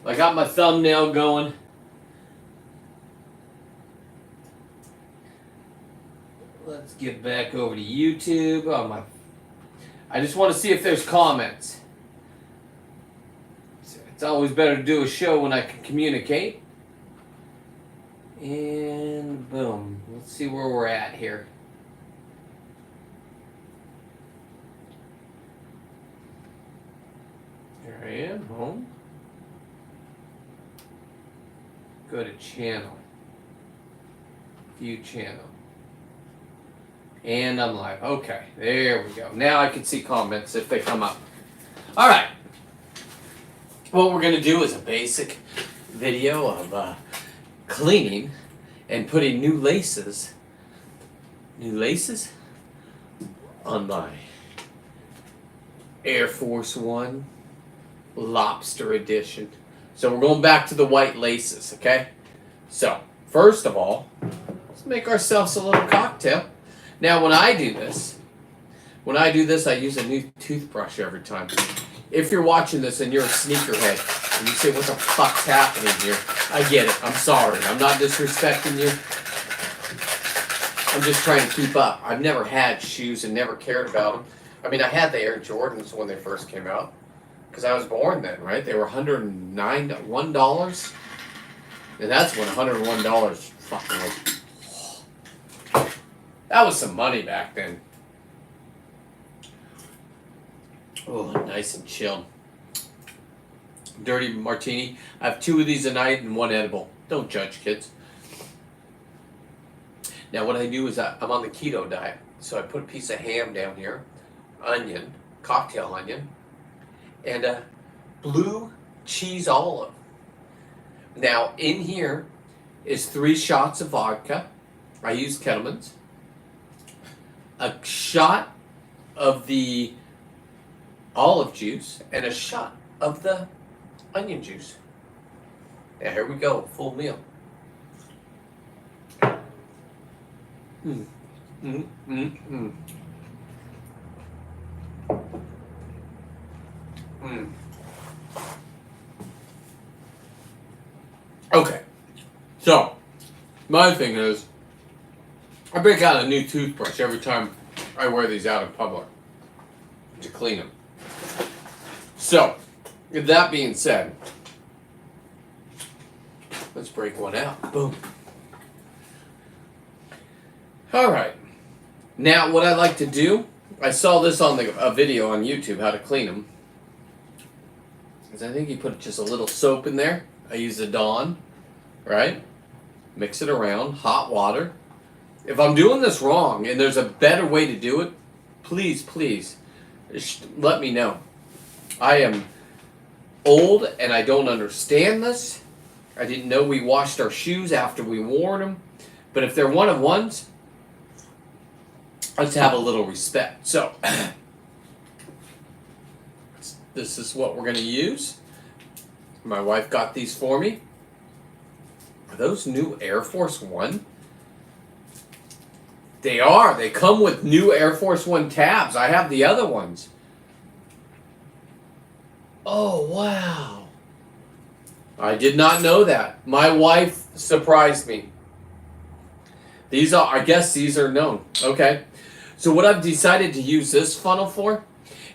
I got my thumbnail going. Let's get back over to YouTube. I just want to see if there's comments. It's always better to do a show when I can communicate. And boom. Let's see where we're at here. There I am, home. Go to channel. View channel. And I'm live. Okay, there we go. Now I can see comments if they come up. All right. What we're going to do is a basic video of cleaning and putting new laces on my Air Force One Lobster edition. So we're going back to the white laces, okay? So, first of all, let's make ourselves a little cocktail. Now, when I do this, I use a new toothbrush every time. If you're watching this and you're a sneakerhead, and you say, what the fuck's happening here? I get it. I'm sorry. I'm not disrespecting you. I'm just trying to keep up. I've never had shoes and never cared about them. I mean, I had the Air Jordans when they first came out. Because I was born then, right? They were $101. And that's when $101 fucking was. That was some money back then. Oh, nice and chilled. Dirty martini. I have 2 of these a night and 1 edible. Don't judge, kids. Now what I do is I'm on the keto diet. So I put a piece of ham down here. Onion. Cocktail onion. And a blue cheese olive. Now in here is 3 shots of vodka. I use Kettleman's. A shot of the olive juice and a shot of the onion juice. Now here we go, full meal. Okay, so my thing is, I break out a new toothbrush every time I wear these out in public to clean them. So, with that being said, let's break one out. Boom. All right. Now, what I like to do, I saw this on a video on YouTube, how to clean them. Is I think you put just a little soap in there. I use the Dawn, right? Mix it around, hot water. If I'm doing this wrong and there's a better way to do it, please, please, let me know. I am old and I don't understand this. I didn't know we washed our shoes after we wore them. But if they're one-of-ones, let's have a little respect. So, this is what we're going to use. My wife got these for me. Are those new Air Force One? They are. They come with new Air Force One tabs. I have the other ones. Oh, wow. I did not know that. My wife surprised me. These are, I guess these are known. Okay. So what I've decided to use this funnel for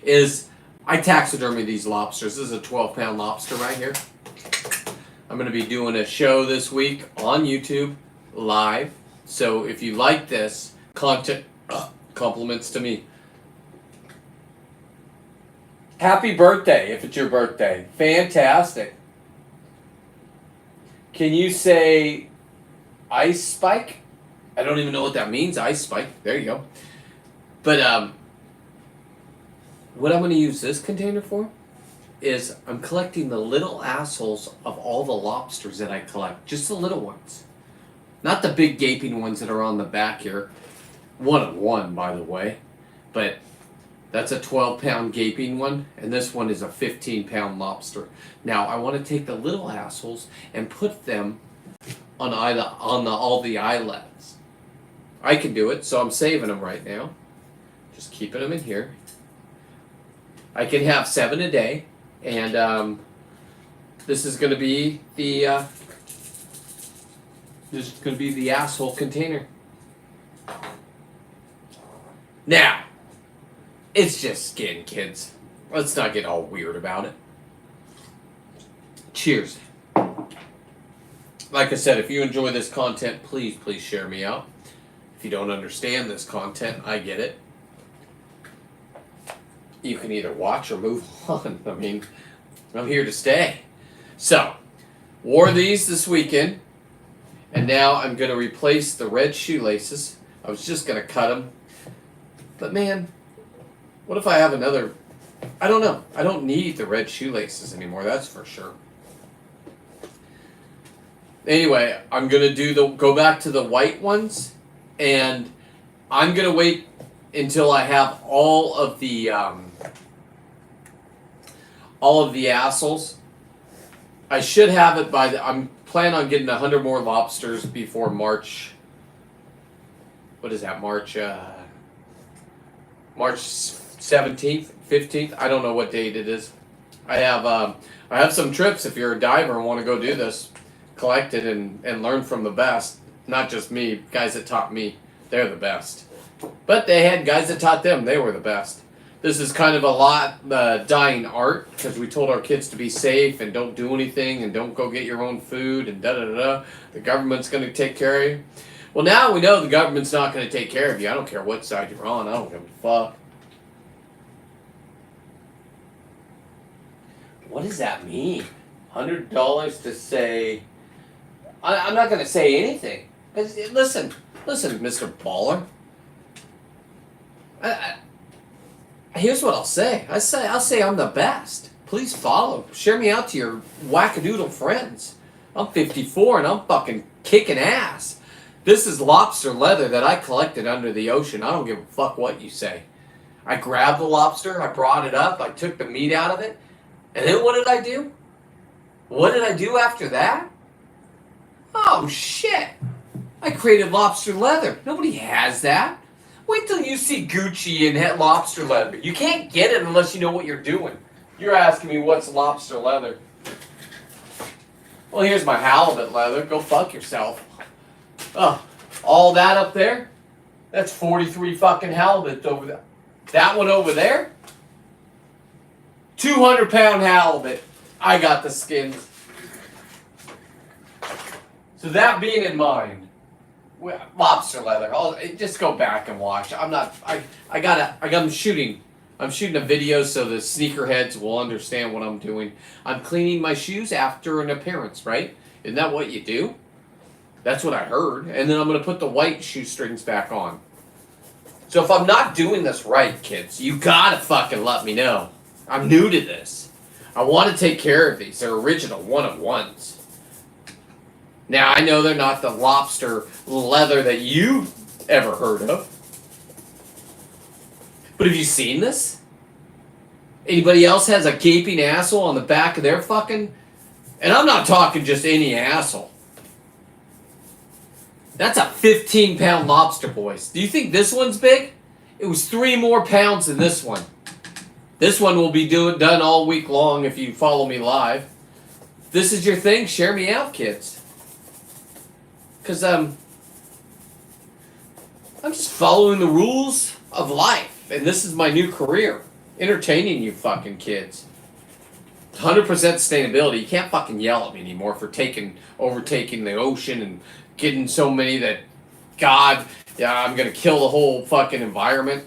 is I taxidermy these lobsters. This is a 12-pound lobster right here. I'm going to be doing a show this week on YouTube live. So if you like this content, compliments to me. Happy birthday if it's your birthday. Fantastic. Can you say ice spike? I don't even know what that means. Ice spike. There you go. But what I'm going to use this container for is I'm collecting the little assholes of all the lobsters that I collect. Just the little ones. Not the big gaping ones that are on the back here. 1-of-1, by the way. But that's a 12-pound gaping one, and this one is a 15-pound lobster. Now, I want to take the little assholes and put them on all the eyelets. I can do it, so I'm saving them right now. Just keeping them in here. I can have 7 a day, and This is going to be the asshole container. Now, it's just skin, kids. Let's not get all weird about it. Cheers. Like I said, if you enjoy this content, please share me out. If you don't understand this content, I get it. You can either watch or move on. I mean, I'm here to stay. So, wore these this weekend, and now I'm going to replace the red shoelaces. I was just going to cut them. But man, what if I have another... I don't know. I don't need the red shoelaces anymore, that's for sure. Anyway, I'm going to go back to the white ones, and I'm going to wait until I have all of the assholes. I should have it by I'm planning on getting 100 more lobsters before March. What is that? March 17th, 15th. I don't know what date it is. I have some trips. If you're a diver and want to go do this, collect it and learn from the best. Not just me, guys that taught me. They're the best. But they had guys that taught them. They were the best. This is kind of a lot dying art because we told our kids to be safe and don't do anything and don't go get your own food and da-da-da-da. The government's going to take care of you. Well, now we know the government's not going to take care of you. I don't care what side you're on. I don't give a fuck. What does that mean? $100 to say... I'm not going to say anything. Listen, Mr. Baller. Here's what I'll say. I'll say I'm the best. Please follow. Share me out to your wackadoodle friends. I'm 54 and I'm fucking kicking ass. This is lobster leather that I collected under the ocean. I don't give a fuck what you say. I grabbed the lobster. I brought it up. I took the meat out of it. And then what did I do? What did I do after that? Oh, shit. I created lobster leather. Nobody has that. Wait till you see Gucci and lobster leather. You can't get it unless you know what you're doing. You're asking me what's lobster leather. Well, here's my halibut leather. Go fuck yourself. Oh, all that up there? That's 43 fucking halibut over there. That one over there? 200-pound halibut. I got the skins. So that being in mind, lobster leather. Just go back and watch. I'm shooting a video so the sneakerheads will understand what I'm doing. I'm cleaning my shoes after an appearance, right? Isn't that what you do? That's what I heard. And then I'm going to put the white shoestrings back on. So if I'm not doing this right, kids, you gotta fucking let me know. I'm new to this. I want to take care of these. They're original one-of-ones. Now, I know they're not the lobster leather that you ever heard of. But have you seen this? Anybody else has a gaping asshole on the back of their fucking... And I'm not talking just any asshole. That's a 15-pound lobster, boys. Do you think this one's big? It was 3 more pounds than this one. This one will be done all week long if you follow me live. If this is your thing, share me out, kids. Because I'm just following the rules of life. And this is my new career. Entertaining you fucking kids. 100% sustainability. You can't fucking yell at me anymore for overtaking the ocean and getting so many that, God, yeah, I'm going to kill the whole fucking environment.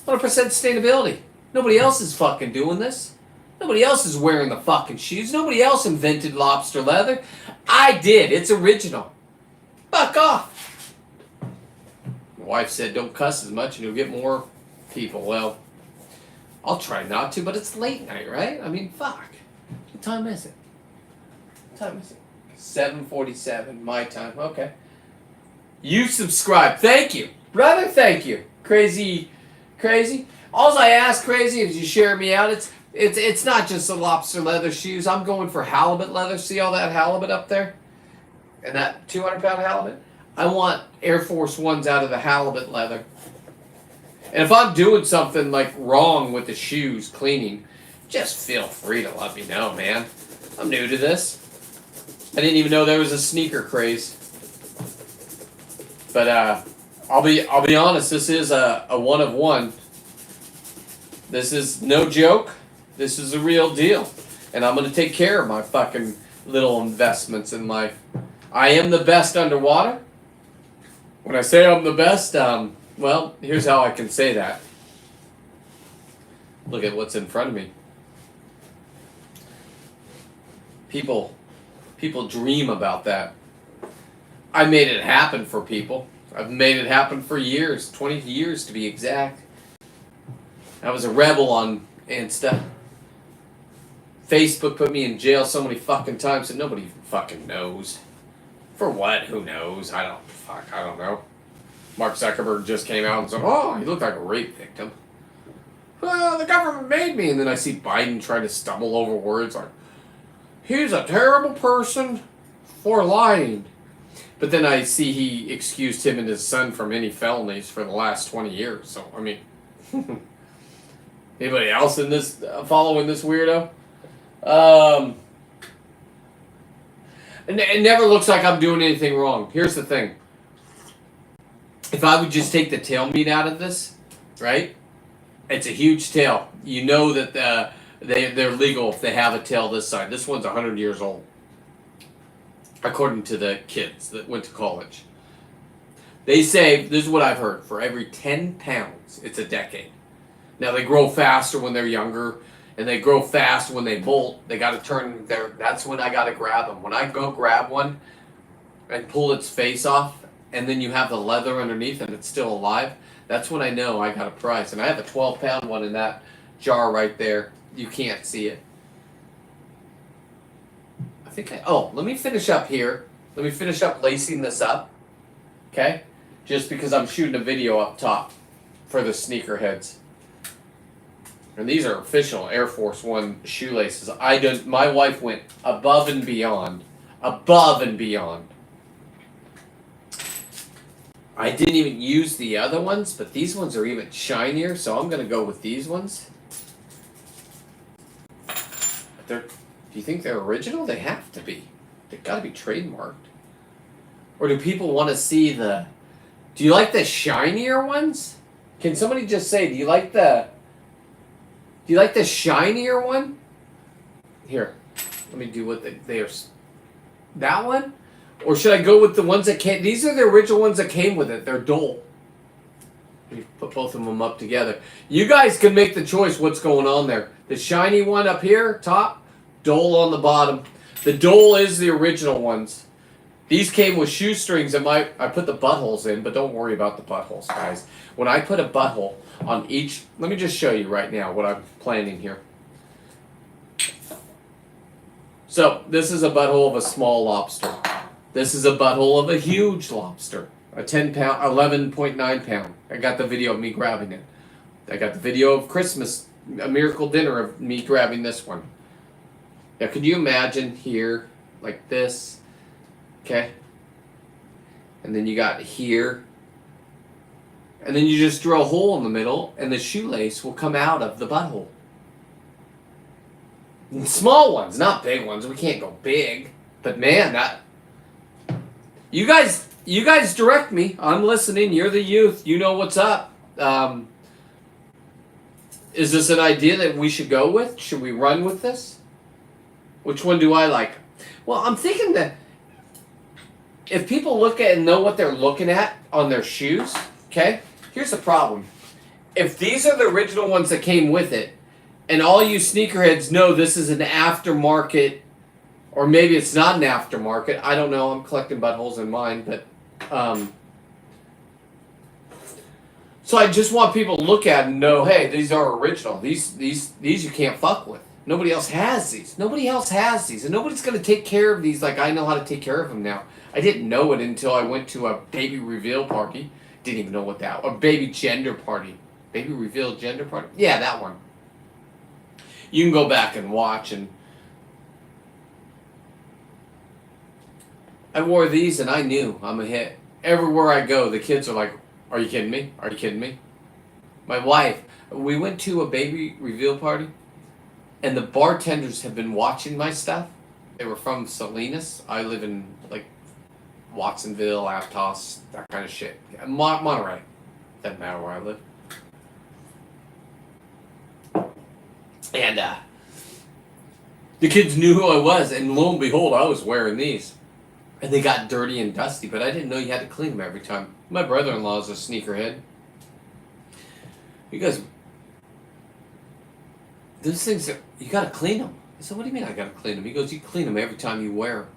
100% sustainability. Nobody else is fucking doing this. Nobody else is wearing the fucking shoes. Nobody else invented lobster leather. I did. It's original. Fuck off. My wife said don't cuss as much and you'll get more people. Well, I'll try not to, but it's late night, right? I mean, fuck. What time is it? What time is it? 7:47, my time. Okay. You subscribe. Thank you. Brother, thank you. Crazy. All I ask, Crazy, is you share me out. It's not just the lobster leather shoes. I'm going for halibut leather. See all that halibut up there? And that 200-pound halibut? I want Air Force Ones out of the halibut leather. And if I'm doing something like wrong with the shoes, cleaning, just feel free to let me know, man. I'm new to this. I didn't even know there was a sneaker craze. But I'll be honest. This is a one of one. This is no joke. This is a real deal, and I'm gonna take care of my fucking little investments in life. I am the best underwater. When I say I'm the best, well, here's how I can say that. Look at what's in front of me. People dream about that. I made it happen for people. I've made it happen for years, 20 years to be exact. I was a rebel on Insta. Facebook put me in jail so many fucking times that nobody fucking knows. For what? Who knows? I don't know. Mark Zuckerberg just came out and said, oh, he looked like a rape victim. Well, the government made me. And then I see Biden trying to stumble over words like, he's a terrible person for lying. But then I see he excused him and his son from any felonies for the last 20 years. So, I mean, anybody else in this following this weirdo? It never looks like I'm doing anything wrong. Here's the thing. If I would just take the tail meat out of this, right? It's a huge tail. You know that they're legal if they have a tail this side. This one's 100 years old, according to the kids that went to college. They say, this is what I've heard, for every 10 pounds, it's a decade. Now, they grow faster when they're younger, and they grow fast when they bolt. They got to turn their, that's when I got to grab them. When I go grab one and pull its face off, and then you have the leather underneath and it's still alive, that's when I know I got a prize. And I have a 12-pound one in that jar right there. You can't see it. Let me finish up here. Let me finish up lacing this up. Okay? Just because I'm shooting a video up top for the sneakerheads. And these are official Air Force One shoelaces. My wife went above and beyond. Above and beyond. I didn't even use the other ones, but these ones are even shinier, so I'm going to go with these ones. Do you think they're original? They have to be. They've got to be trademarked. Or do people want to see the... Do you like the shinier ones? Can somebody just say, do you like the shinier one? Here, let me do what they are. That one? Or should I go with the ones that came? These are the original ones that came with it. They're dull. Let me put both of them up together. You guys can make the choice what's going on there. The shiny one up here, top, dull on the bottom. The dull is the original ones. These came with shoestrings and I put the buttholes in, but don't worry about the buttholes, guys. When I put a butthole on each, let me just show you right now what I'm planning here. So, this is a butthole of a small lobster. This is a butthole of a huge lobster. A 10-pound, 11.9 pound. I got the video of me grabbing it. I got the video of Christmas, a miracle dinner of me grabbing this one. Now, could you imagine here, like this, okay? And then you got here. And then you just drill a hole in the middle, and the shoelace will come out of the butthole. And small ones, not big ones. We can't go big. But man, that... You guys direct me. I'm listening. You're the youth. You know what's up. Is this an idea that we should go with? Should we run with this? Which one do I like? Well, I'm thinking that if people look at and know what they're looking at on their shoes, okay? Here's the problem. If these are the original ones that came with it, and all you sneakerheads know this is an aftermarket, or maybe it's not an aftermarket. I don't know. I'm collecting buttholes in mine, but so I just want people to look at and know, hey, these are original. These you can't fuck with. Nobody else has these. Nobody else has these, and nobody's gonna take care of these like I know how to take care of them now. I didn't know it until I went to a baby reveal party. Didn't even know what that was. Or baby gender party. Baby reveal gender party? Yeah, that one. You can go back and watch, and I wore these and I knew I'm a hit. Everywhere I go, the kids are like, are you kidding me? Are you kidding me? My wife, we went to a baby reveal party, and the bartenders have been watching my stuff They were from Salinas. I live in like Watsonville, Aptos, that kind of shit. Monterey. Doesn't matter where I live. And the kids knew who I was, and lo and behold, I was wearing these. And they got dirty and dusty, but I didn't know you had to clean them every time. My brother-in-law is a sneakerhead. He goes, those things, you gotta clean them. I said, what do you mean I gotta clean them? He goes, you clean them every time you wear them.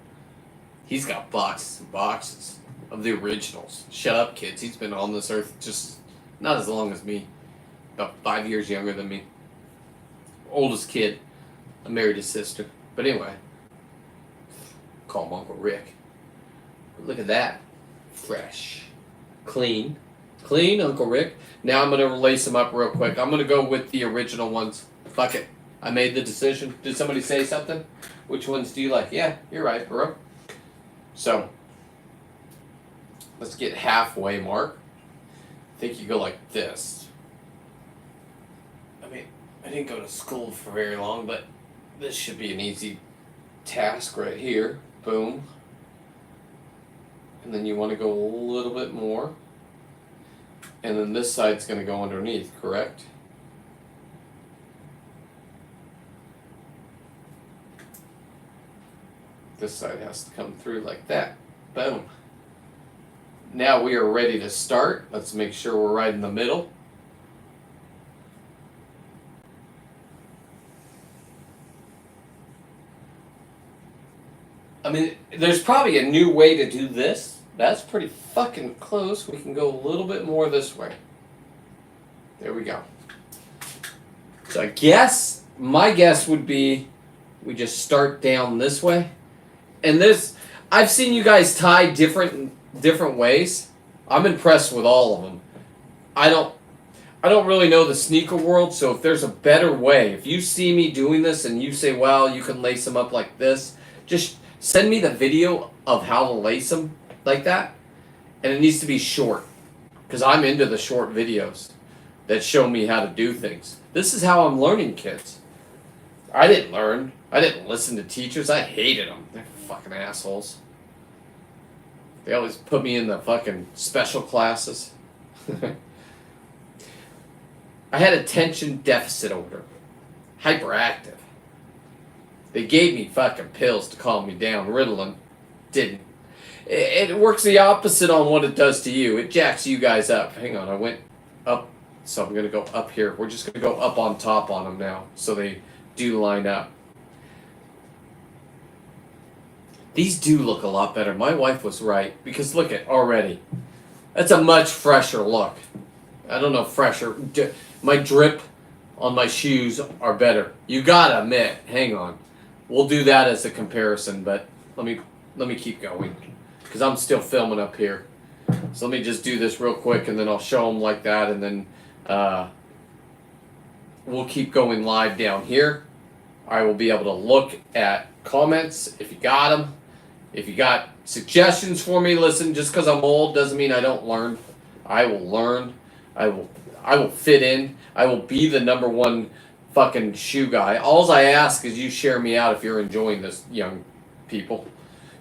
He's got boxes and boxes of the originals. Shut up, kids. He's been on this earth just not as long as me. About 5 years younger than me. Oldest kid. I married his sister. But anyway, call him Uncle Rick. Look at that. Fresh. Clean. Clean, Uncle Rick. Now I'm going to lace them up real quick. I'm going to go with the original ones. Fuck it. I made the decision. Did somebody say something? Which ones do you like? Yeah, you're right, bro. So, let's get halfway mark. I think you go like this. I mean, I didn't go to school for very long, but this should be an easy task right here. Boom. And then you want to go a little bit more. And then this side's going to go underneath, correct? This side has to come through like that. Boom. Now we are ready to start. Let's make sure we're right in the middle. I mean, there's probably a new way to do this. That's pretty fucking close. We can go a little bit more this way. There we go. So I guess, my guess would be we just start down this way. And this, I've seen you guys tie different ways. I'm impressed with all of them. I don't really know the sneaker world, so if there's a better way, if you see me doing this and you say, well, you can lace them up like this, just send me the video of how to lace them like that. And it needs to be short, because I'm into the short videos that show me how to do things. This is how I'm learning, kids. I didn't learn. I didn't listen to teachers. I hated them. They're fucking assholes. They always put me in the fucking special classes. I had attention deficit order. Hyperactive. They gave me fucking pills to calm me down. Ritalin didn't. It works the opposite on what it does to you. It jacks you guys up. Hang on, I went up, so I'm going to go up here. We're just going to go up on top on them now, so they do line up. These do look a lot better. My wife was right, because look at already. That's a much fresher look. I don't know, fresher. My drip on my shoes are better. You gotta admit. Hang on. We'll do that as a comparison, but let me keep going, because I'm still filming up here. So let me just do this real quick, and then I'll show them like that, and then we'll keep going live down here. I will be able to look at comments if you got them. If you got suggestions for me, listen, just because I'm old doesn't mean I don't learn. I will learn. I will fit in. I will be the number one fucking shoe guy. All I ask is you share me out if you're enjoying this, young people.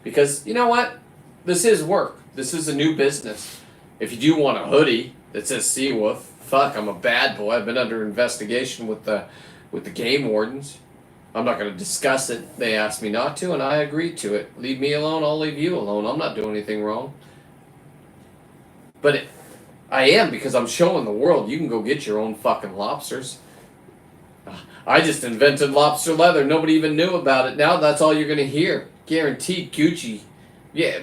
Because, you know what? This is work. This is a new business. If you do want a hoodie that says Seawolf, fuck, I'm a bad boy. I've been under investigation with the game wardens. I'm not going to discuss it. They asked me not to, and I agreed to it. Leave me alone, I'll leave you alone. I'm not doing anything wrong. But I am, because I'm showing the world you can go get your own fucking lobsters. I just invented lobster leather. Nobody even knew about it. Now that's all you're going to hear. Guaranteed Gucci. Yeah,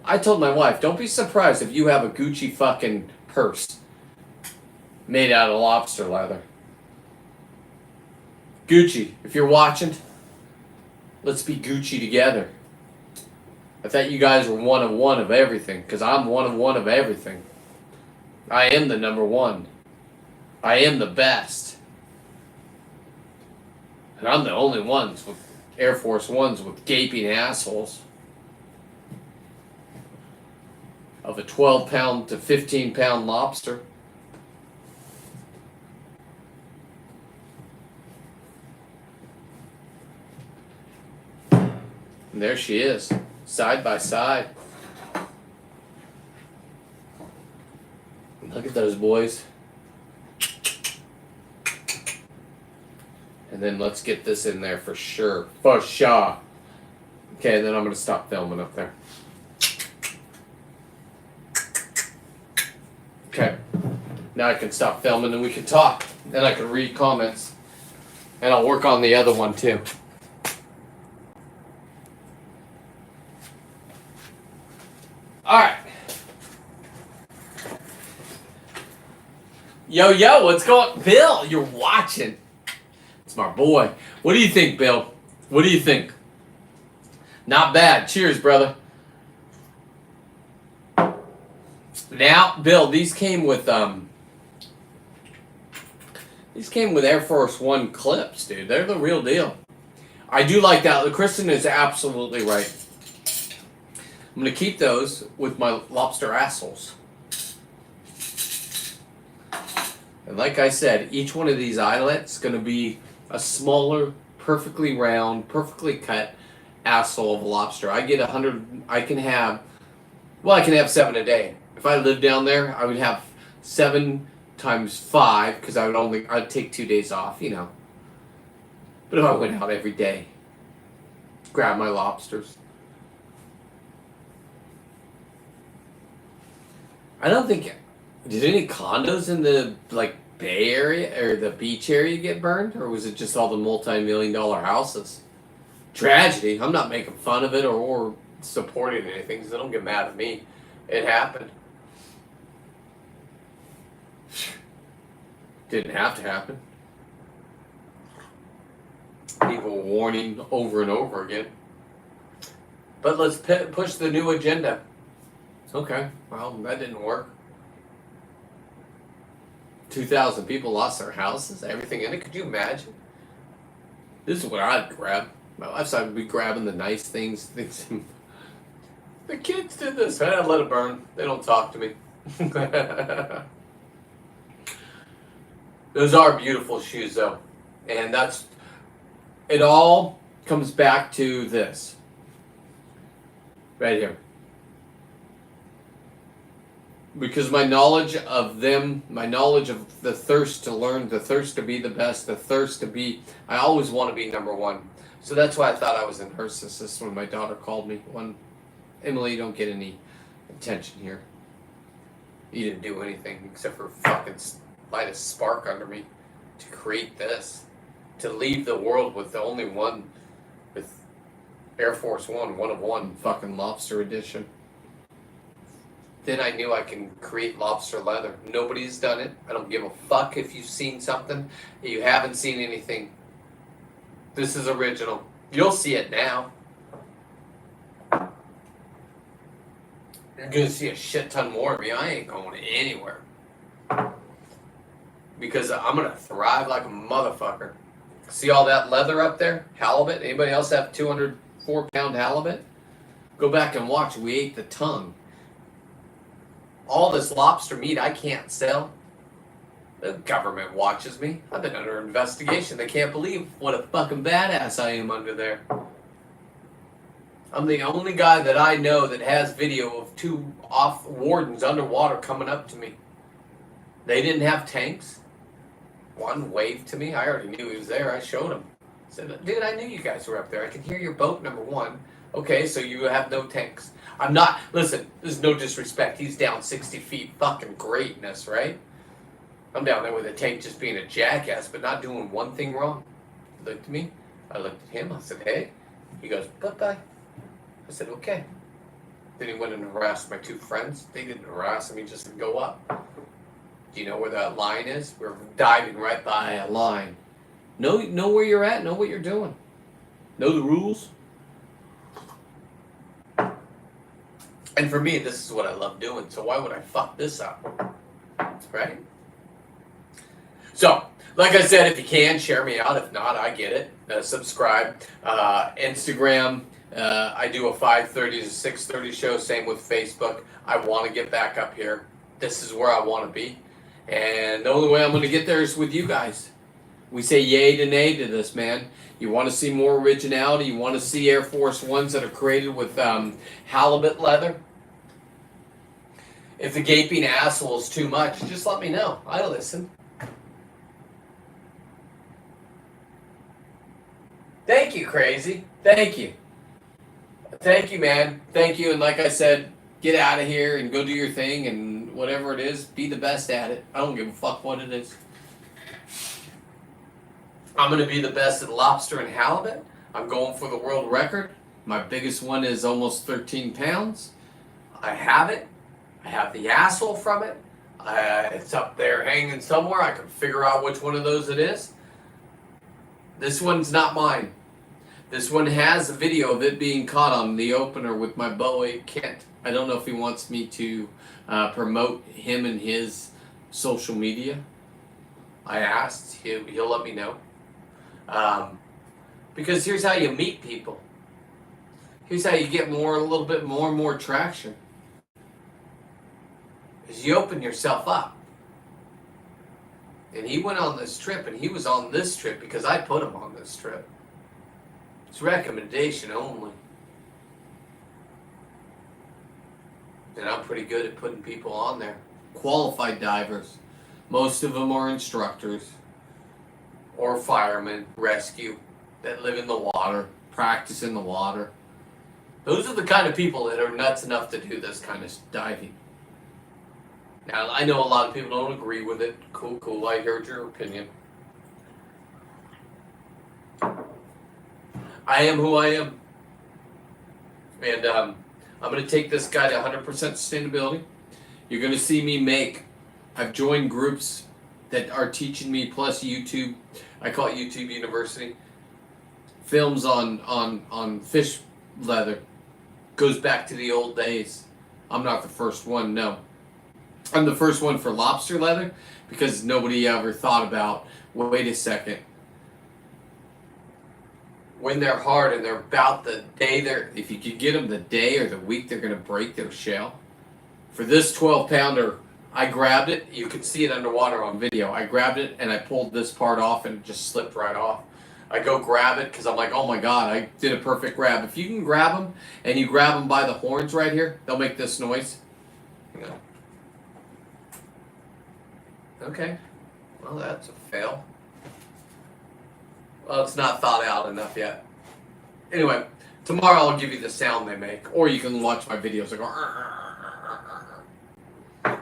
I told my wife, don't be surprised if you have a Gucci fucking purse made out of lobster leather. Gucci, if you're watching, let's be Gucci together. I thought you guys were one of everything, because I'm one of everything. I am the number one. I am the best. And I'm the only ones with Air Force Ones with gaping assholes. Of a 12-pound to 15-pound lobster. And there she is, side by side. Look at those boys. And then let's get this in there for sure. For sure. Okay, then I'm going to stop filming up there. Okay. Now I can stop filming and we can talk. Then I can read comments. And I'll work on the other one too. Alright. Yo, what's going on? Bill, you're watching. It's my boy. What do you think, Bill? What do you think? Not bad. Cheers, brother. Now, Bill, these came with Air Force One clips, dude. They're the real deal. I do like that. Kristen is absolutely right. I'm going to keep those with my lobster assholes. And like I said, each one of these eyelets is going to be a smaller, perfectly round, perfectly cut asshole of a lobster. I get 100, I can have 7 a day. If I lived down there, I would have 7 times 5 because I'd take 2 days off, you know. But if I went out every day, grab my lobsters. I don't think, did any condos in the Bay Area or the beach area get burned, or was it just all the multi-million-dollar houses? Tragedy. I'm not making fun of it or supporting anything, so don't get mad at me. It happened. Didn't have to happen. People warning over and over again. But let's push the new agenda. Okay, well, that didn't work. 2,000 people lost their houses, everything in it. Could you imagine? This is what I'd grab. My lifestyle would be grabbing the nice things. The kids did this. I'd let it burn. They don't talk to me. Those are beautiful shoes, though. And it all comes back to this. Right here. Because my knowledge of them, my knowledge of the thirst to learn, the thirst to be the best, the thirst to be, I always want to be number one. So that's why I thought I was a narcissist when my daughter called me. Emily, you don't get any attention here. You didn't do anything except for fucking light a spark under me to create this. To leave the world with the only one, with Air Force One, 1 of 1 fucking lobster edition. Then I knew I can create lobster leather. Nobody's done it. I don't give a fuck if you've seen something. If you haven't seen anything, this is original. You'll see it now. You're going to see a shit ton more of me. I ain't going anywhere. Because I'm going to thrive like a motherfucker. See all that leather up there? Halibut? Anybody else have 204-pound halibut? Go back and watch. We ate the tongue. All this lobster meat I can't sell. The government watches me. I've been under investigation. They can't believe what a fucking badass I am under there. I'm the only guy that I know that has video of 2 wardens underwater coming up to me. They didn't have tanks. One waved to me. I already knew he was there. I showed him. I said, dude, I knew you guys were up there. I can hear your boat, number 1. Okay, so you have no tanks. I'm not, listen, there's no disrespect. He's down 60 feet, fucking greatness, right? I'm down there with a tank just being a jackass, but not doing one thing wrong. He looked at me. I looked at him. I said, hey. He goes, bye-bye. I said, okay. Then he went and harassed my 2 friends. They didn't harass him. He just said, go up. Do you know where that line is? We're diving right by a line. Know where you're at. Know what you're doing. Know the rules. And for me, this is what I love doing. So why would I fuck this up? Right? So, like I said, if you can, share me out. If not, I get it. Subscribe. Instagram. I do a 5:30 to 6:30 show. Same with Facebook. I want to get back up here. This is where I want to be. And the only way I'm going to get there is with you guys. We say yay to nay to this, man. You want to see more originality? You want to see Air Force Ones that are created with halibut leather? If the gaping asshole is too much, just let me know. I listen. Thank you, Crazy. Thank you. Thank you, man. Thank you. And like I said, get out of here and go do your thing and whatever it is, be the best at it. I don't give a fuck what it is. I'm going to be the best at lobster and halibut. I'm going for the world record. My biggest one is almost 13 pounds. I have it. I have the asshole from it. It's up there hanging somewhere. I can figure out which one of those it is. This one's not mine. This one has a video of it being caught on the opener with my boy Kent. I don't know if he wants me to promote him and his social media. I asked. He'll let me know. Because here's how you meet people. Here's how you get a little bit more traction. Is you open yourself up. And he went on this trip, and he was on this trip because I put him on this trip. It's recommendation only. And I'm pretty good at putting people on there. Qualified divers. Most of them are instructors or firemen, rescue, that live in the water, practice in the water. Those are the kind of people that are nuts enough to do this kind of diving. Now, I know a lot of people don't agree with it. Cool, I heard your opinion. I am who I am. And I'm going to take this guy to 100% sustainability. You're going to see me I've joined groups that are teaching me, plus YouTube. I call it YouTube University. Films on fish leather. Goes back to the old days. I'm not the first one, no. I'm the first one for lobster leather because nobody ever thought about, wait a second. When they're hard and they're about the day if you could get them the day or the week they're going to break their shell. For this 12-pounder, I grabbed it. You can see it underwater on video. I grabbed it and I pulled this part off and it just slipped right off. I go grab it because I'm like, oh my God, I did a perfect grab. If you can grab them and you grab them by the horns right here, they'll make this noise. Hang on. Okay, well that's a fail. Well, it's not thought out enough yet. Anyway, tomorrow I'll give you the sound they make, or you can watch my videos. I go,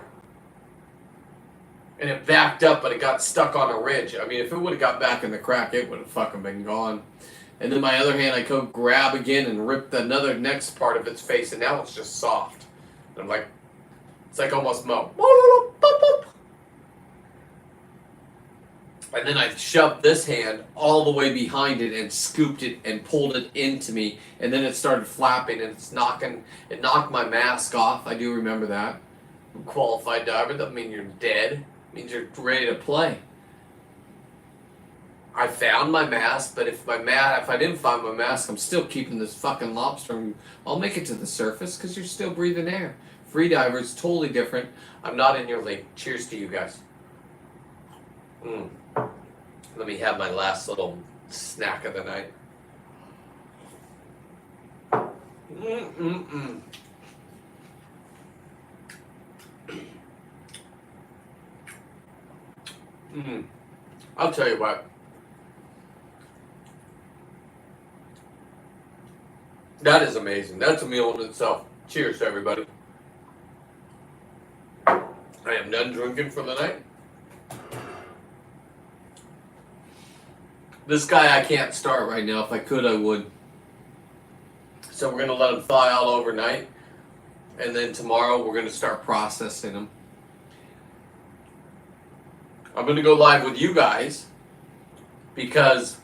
and it backed up, but it got stuck on a ridge. I mean, if it would have got back in the crack, it would have fucking been gone. And then my other hand, I go grab again and rip the next part of its face, and now it's just soft. And I'm like, it's like almost mo. And then I shoved this hand all the way behind it and scooped it and pulled it into me. And then it started flapping and it knocked my mask off. I do remember that. I'm a qualified diver. Doesn't mean you're dead. It means you're ready to play. I found my mask, but if I didn't find my mask, I'm still keeping this fucking lobster. And I'll make it to the surface because you're still breathing air. Free divers, totally different. I'm not in your league. Cheers to you guys. Let me have my last little snack of the night. I'll tell you what. That is amazing. That's a meal in itself. Cheers to everybody. I am done drinking for the night. This guy I can't start right now. If I could, I would. So we're going to let him thaw out overnight. And then tomorrow we're going to start processing them. I'm going to go live with you guys because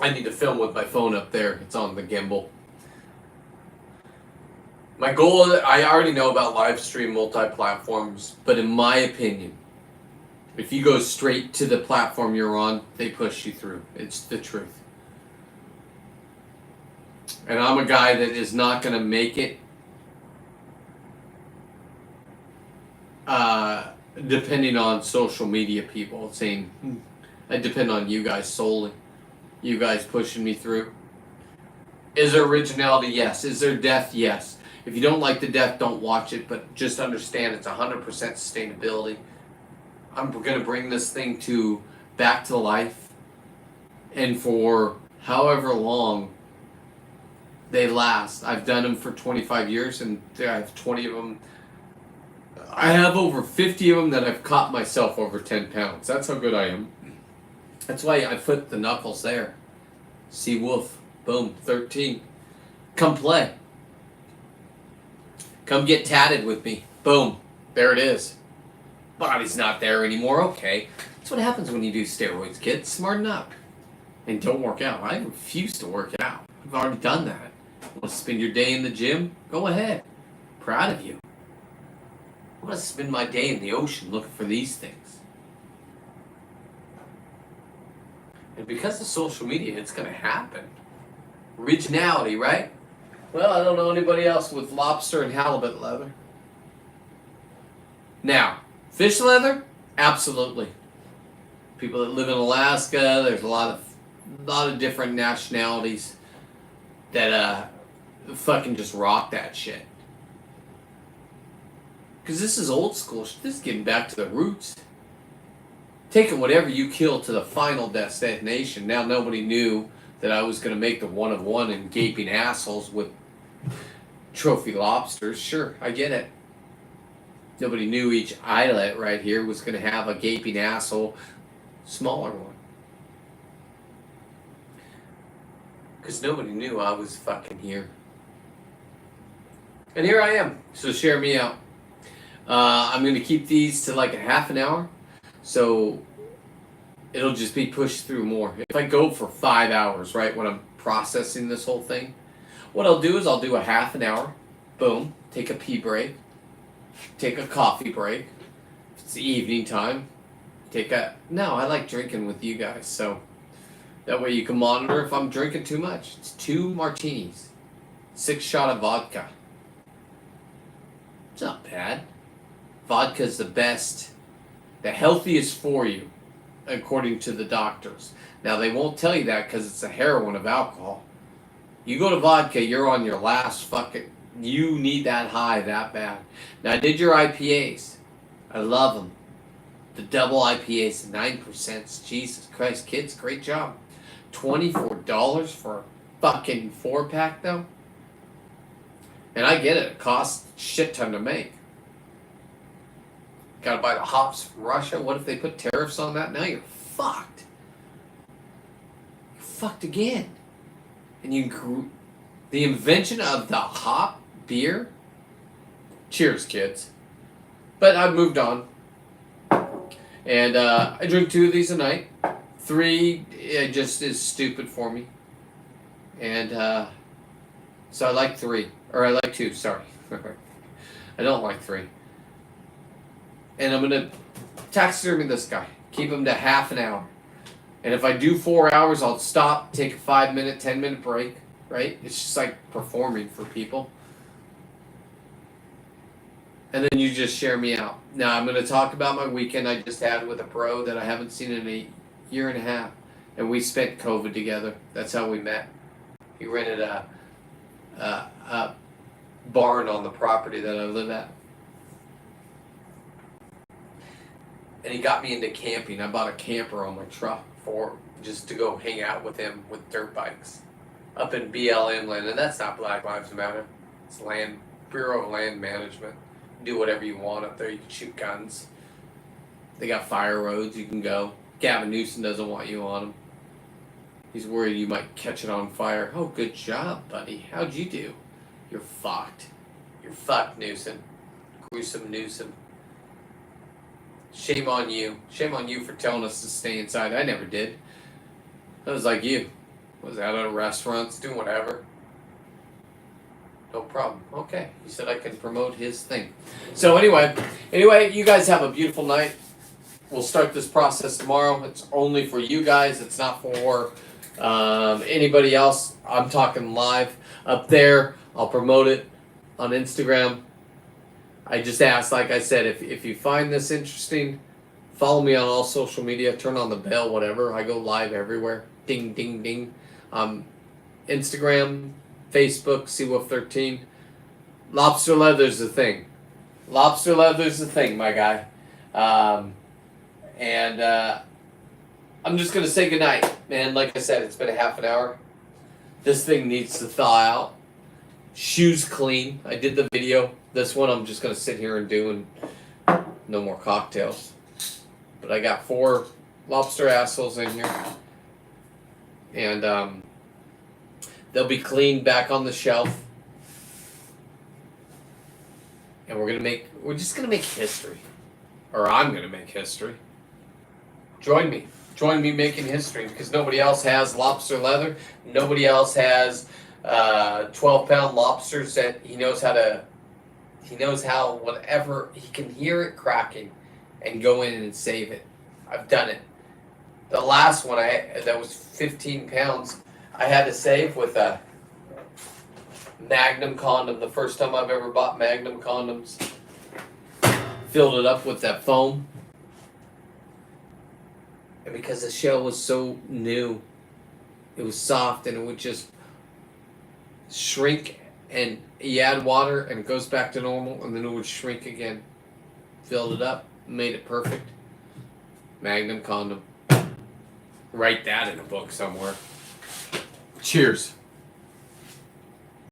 I need to film with my phone up there. It's on the gimbal. My goal, I already know about live stream multi-platforms, but in my opinion, if you go straight to the platform you're on, they push you through. It's the truth. And I'm a guy that is not going to make it depending on social media people saying, I depend on you guys solely. You guys pushing me through. Is there originality? Yes. Is there death? Yes. If you don't like the death, don't watch it, but just understand it's 100% sustainability. I'm going to bring this thing back to life, and for however long they last. I've done them for 25 years, and I have 20 of them. I have over 50 of them that I've caught myself over 10 pounds. That's how good I am. That's why I put the knuckles there. See wolf. Boom. 13. Come play. Come get tatted with me. Boom. There it is. Body's not there anymore. Okay. That's what happens when you do steroids, kids. Smarten up. And don't work out. I refuse to work out. I've already done that. Want to spend your day in the gym? Go ahead. Proud of you. I want to spend my day in the ocean looking for these things. And because of social media, it's going to happen. Originality, right? Well, I don't know anybody else with lobster and halibut leather. Now, fish leather? Absolutely. People that live in Alaska, there's a lot of different nationalities that fucking just rock that shit. Because this is old school. This is getting back to the roots. Taking whatever you kill to the final destination. Now nobody knew that I was going to make the one of one and gaping assholes with trophy lobsters. Sure, I get it. Nobody knew each eyelet right here was going to have a gaping asshole, smaller one. Because nobody knew I was fucking here. And here I am. So share me out. I'm going to keep these to like a half an hour. So it'll just be pushed through more. If I go for 5 hours, right, when I'm processing this whole thing, what I'll do is I'll do a half an hour. Boom. Take a pee break. Take a coffee break. If it's the evening time, no, I like drinking with you guys. So that way you can monitor if I'm drinking too much. It's 2 martinis. 6 shots of vodka. It's not bad. Vodka's the best, the healthiest for you, according to the doctors. Now, they won't tell you that because it's the heroin of alcohol. You go to vodka, you're on your last fucking... You need that high that bad. Now, I did your IPAs. I love them. The double IPAs, 9%. Jesus Christ, kids, great job. $24 for a fucking 4-pack, though? And I get it. It costs a shit ton to make. Gotta buy the hops from Russia. What if they put tariffs on that? Now you're fucked. You're fucked again. And the invention of the hop beer. Cheers, kids. But I've moved on. And I drink 2 of these a night. 3, it just is stupid for me. And so I like 3. Or I like 2, sorry. I don't like 3. And I'm going to taxidermy this guy. Keep him to half an hour. And if I do 4 hours, I'll stop, take a 5-minute, 10-minute break, right? It's just like performing for people. And then you just share me out. Now, I'm going to talk about my weekend I just had with a bro that I haven't seen in a year and a half. And we spent COVID together. That's how we met. He rented a barn on the property that I live at. And he got me into camping. I bought a camper on my truck just to go hang out with him with dirt bikes up in BLM land. And that's not Black Lives Matter. It's Bureau of Land Management. Do whatever you want up there. You can shoot guns. They got fire roads. You can go. Gavin Newsom doesn't want you on them. He's worried you might catch it on fire. Oh, good job, buddy. How'd you do? You're fucked. You're fucked, Newsom. Gruesome Newsom. Shame on you. Shame on you for telling us to stay inside. I never did. I was like you. Was out at restaurants, doing whatever. No problem. Okay. He said I can promote his thing. So anyway, you guys have a beautiful night. We'll start this process tomorrow. It's only for you guys. It's not for anybody else. I'm talking live up there. I'll promote it on Instagram. I just asked, like I said, if you find this interesting, Follow me on all social media. Turn on the bell, whatever. I go live everywhere. Ding, ding, ding. Instagram, Facebook, Seawolf13. Lobster leather's the thing. Lobster leather's the thing, my guy. And I'm just going to say goodnight, man. Like I said, it's been a half an hour. This thing needs to thaw out. Shoes clean. I did the video. This one I'm just going to sit here and do, and no more cocktails. But I got 4 lobster assholes in here. And they'll be cleaned back on the shelf. And we're just going to make history. Or I'm going to make history. Join me. Join me making history, because nobody else has lobster leather. Nobody else has 12-pound lobsters that he knows how whatever, he can hear it cracking and go in and save it. I've done it. The last one that was 15 pounds, I had to save with a Magnum condom. The first time I've ever bought Magnum condoms. Filled it up with that foam. And because the shell was so new, it was soft and it would just shrink, and you add water and it goes back to normal, and then it would shrink again. Filled it up, made it perfect. Magnum condom. Write that in a book somewhere. Cheers.